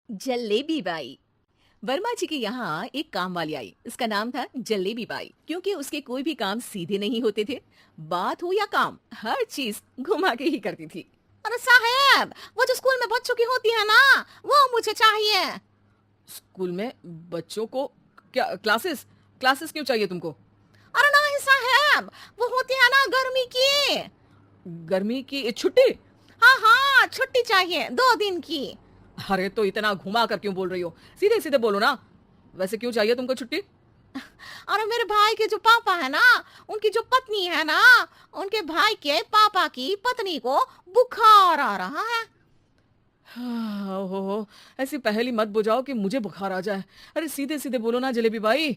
Jalebi by. Verma जी के यहाँ एक काम वाली आई। उसका नाम था जलेबी बाई, क्योंकि उसके कोई भी काम सीधे नहीं होते थे। बात हो या काम, हर चीज घुमा के ही करती थी। अरे साहब, वो जो स्कूल में बच्चों की होती है ना, वो मुझे चाहिए। स्कूल में बच्चों को क्या क्लासेस क्लासेस क्यों चाहिए तुमको? अरे नहीं साहब, वो होती है ना गर्मी की। गर्मी की छुट्टी? हाँ हाँ, छुट्टी चाहिए 2 दिन की। अरे तो इतना घुमा कर क्यों बोल रही हो? सीधे सीधे बोलो ना। वैसे क्यों चाहिए तुमको छुट्टी? अरे मेरे भाई के जो पापा है ना, उनकी जो पत्नी है ना, उनके भाई के पापा की पत्नी को बुखार आ रहा है। ओहो, ऐसी पहेली मत बुझाओ कि मुझे बुखार आ जाए। अरे सीधे सीधे बोलो ना जलेबी भाई।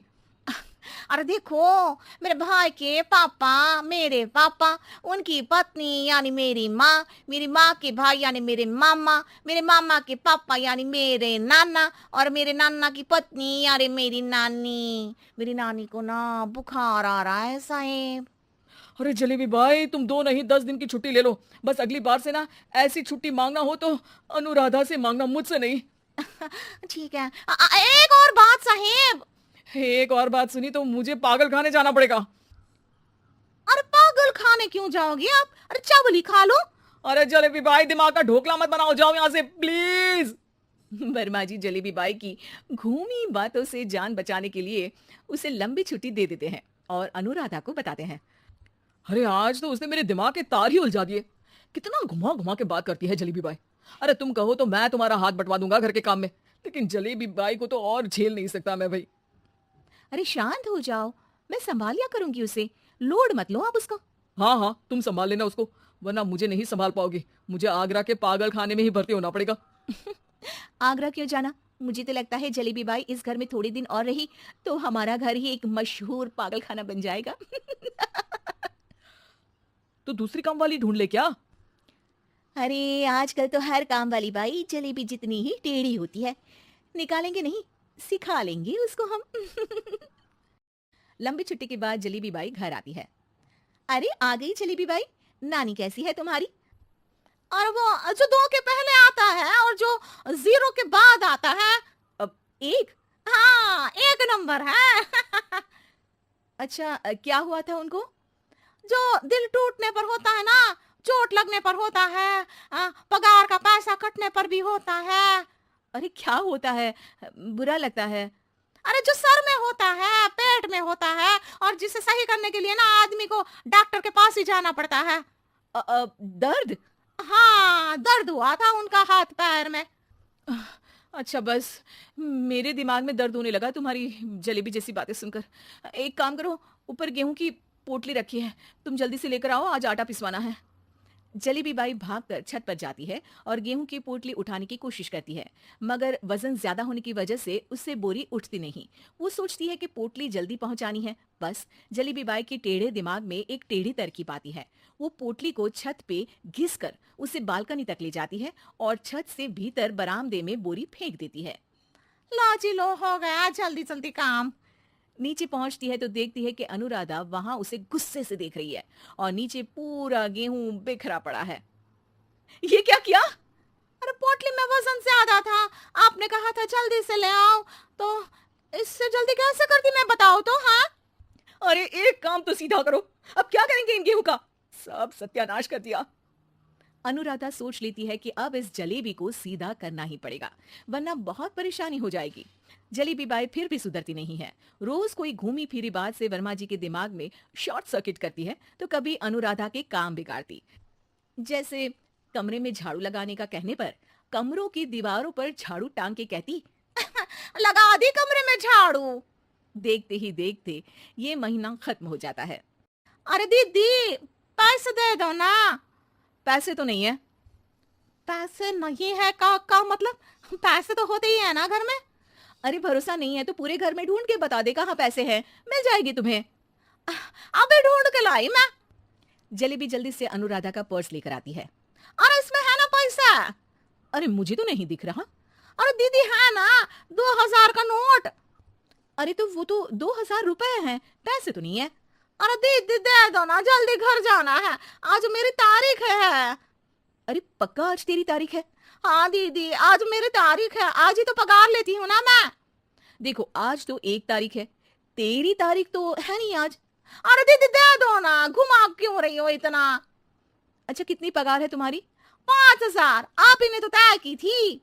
अरे देखो, मेरे भाई के पापा, मेरे पापा, उनकी पत्नी यानी मेरी माँ के भाई यानी मेरे मामा के पापा यानी मेरे नाना, और मेरे नाना की पत्नी यानी मेरी नानी। मेरी नानी को ना बुखार आ रहा है साहेब। अरे जलेबी भाई, तुम 2 नहीं 10 दिन की छुट्टी ले लो। बस अगली बार से ना ऐसी छुट्टी मांगना हो तो अनुराधा से मांगना, मुझसे नहीं। ठीक है। एक और बात साहेब। एक और बात सुनी तो मुझे पागल खाने जाना पड़ेगा। अरे पागल खाने क्यों जाओगे आप? अरे चावल ही खा लो। अरे जलेबी भाई, दिमाग का ढोकला मत बनाओ, जाओ यहाँ से प्लीज। वर्मा जी जलेबी बाई की घूमी बातों से जान बचाने के लिए उसे लंबी छुट्टी दे देते हैं और अनुराधा को बताते हैं। अरे आज तो उसने मेरे दिमाग के तार ही उलझा दिए। कितना घुमा घुमा के बात करती है जलेबी बाई। अरे तुम कहो तो मैं तुम्हारा हाथ बंटवा दूंगा घर के काम में, लेकिन जलेबी बाई को तो और झेल नहीं सकता मैं भाई। अरे शांत हो जाओ, मैं संभाल लिया करूंगी उसे। लोड मत लो आप उसको। हाँ हाँ, तुम संभाल लेना उसको, वरना मुझे नहीं संभाल पाओगी। मुझे आगरा के पागल खाने में ही भर्ती होना पड़ेगा। आगरा क्यों जाना? मुझे तो लगता है जलेबी बाई इस घर में थोड़े दिन और रही तो हमारा घर ही एक मशहूर पागल खाना बन जाएगा। तो दूसरी काम वाली ढूंढ ले क्या? अरे आजकल तो हर काम वाली बाई जलेबी जितनी ही टेढ़ी होती है। निकालेंगे नहीं, सिखा लेंगे उसको हम। लंबी छुट्टी के बाद जलेबी बाई घर आती है। अरे आ गई जलेबी बाई, नानी कैसी है तुम्हारी? और वो जो 2 के पहले आता है और जो 0 के बाद आता है। अब एक। हाँ, 1 नंबर है। अच्छा क्या हुआ था उनको? जो दिल टूटने पर होता है ना, चोट लगने पर होता है, पगार का पैसा कटने पर भी होता है। अरे क्या होता है? बुरा लगता है। अरे जो सर में होता है, पेट में होता है, और जिसे सही करने के लिए ना आदमी को डॉक्टर के पास ही जाना पड़ता है। दर्द? हाँ, दर्द हुआ था उनका हाथ पैर में। अच्छा बस, मेरे दिमाग में दर्द होने लगा तुम्हारी जलेबी जैसी बातें सुनकर। एक काम करो, ऊपर गेहूं की पोटली रखी है, तुम जल्दी से लेकर आओ, आज आटा पिसवाना है। जलेबी बाई भागकर छत पर जाती है और गेहूं की पोटली उठाने की कोशिश करती है, मगर वजन ज्यादा होने की वजह से उससे बोरी उठती नहीं। वो सोचती है कि पोटली जल्दी पहुंचानी है। बस जलेबी बाई के टेढ़े दिमाग में एक टेढ़ी तरकीब आती है। वो पोटली को छत पे घिसकर उसे बालकनी तक ले जाती है और छत से भीतर बरामदे में बोरी फेंक देती है। लो जी लो, हो गया जल्दी जल्दी काम। नीचे पहुंचती है तो देखती है कि अनुराधा वहां उसे गुस्से से देख रही है और नीचे पूरा गेहूं बिखरा पड़ा है। ये क्या किया? अरे पोटली में वजन ज्यादा था, आपने कहा था जल्दी से ले आओ, तो इससे जल्दी कैसे करती मैं बताओ तो। हाँ, अरे एक काम तो सीधा करो, अब क्या करेंगे इन गेहूं का? सब सत्यानाश कर दिया। अनुराधा सोच लेती है कि अब इस जलेबी को सीधा करना ही पड़ेगा, वरना बहुत परेशानी हो जाएगी। जलेबी बाई फिर भी सुधरती नहीं है। रोज कोई घूमी फिरी बात से वर्मा जी के दिमाग में शॉर्ट सर्किट करती है तो कभी अनुराधा के काम बिगाड़ती। जैसे कमरे में झाड़ू लगाने का कहने पर कमरों की दीवारों पर झाड़ू टांग के कहती, लगा दी कमरे में झाड़ू। देखते ही देखते ये महीना खत्म हो जाता है। अरे दीदी, पैसे दे दो ना। पैसे तो नहीं है। पैसे नहीं है का मतलब? पैसे तो होते ही है ना घर में। अरे भरोसा नहीं है तो पूरे घर में ढूंढ के बता दे कहाँ पैसे हैं, मिल जाएगी तुम्हें। अभी ढूंढ के लाई मैं। जलेबी जल्दी से अनुराधा का पर्स लेकर आती है। अरे इसमें है ना पैसा? अरे मुझे तो नहीं दिख रहा। अरे दीदी है ना, 2000 का नोट। अरे तो वो तो 2000 रुपए हैं, पैसे तो नहीं है। अरे दीदी दे दो ना, जल्दी घर जाना है, आज मेरी तारीख है। अरे पक्का आज तेरी तारीख है? हाँ दीदी, आज मेरी तारीख है, आज ही तो पगार लेती हूँ ना मैं। देखो आज तो 1 तारीख है, तेरी तारीख तो है नहीं आज। अरे दीदी दे दो ना, घुमा क्यों रही हो इतना? अच्छा कितनी पगार है तुम्हारी? 5,000 आप ही ने तो तय की थी।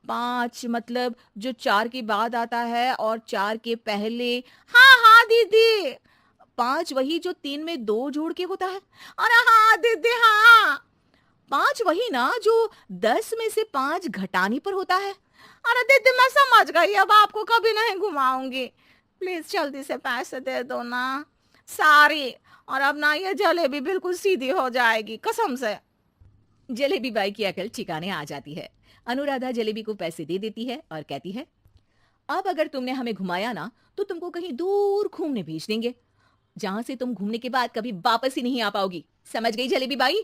5 मतलब जो 4 के बाद आता है और 4 के पहले। हाँ हाँ दीदी। 5 वही जो 3 में 2 जोड़ के होता है। अरे हाँ दीदी हाँ। 5 वही ना जो 10 में से 5 घटाने पर होता है। अरे दीदी मैं समझ गई, अब आपको कभी नहीं घुमाऊंगी। प्लीज जल्दी से पैसे दे दो ना, सारी। और अब ना ये जलेबी बिल्कुल सीधी हो जाएगी कसम से। जलेबी बाई की अकल ठिकाने आ जाती है। अनुराधा जलेबी को पैसे दे देती है और कहती है, अब अगर तुमने हमें घुमाया ना तो तुमको कहीं दूर घूमने भेज देंगे, जहां से तुम घूमने के बाद कभी वापस ही नहीं आ पाओगी। समझ गई जलेबी बाई?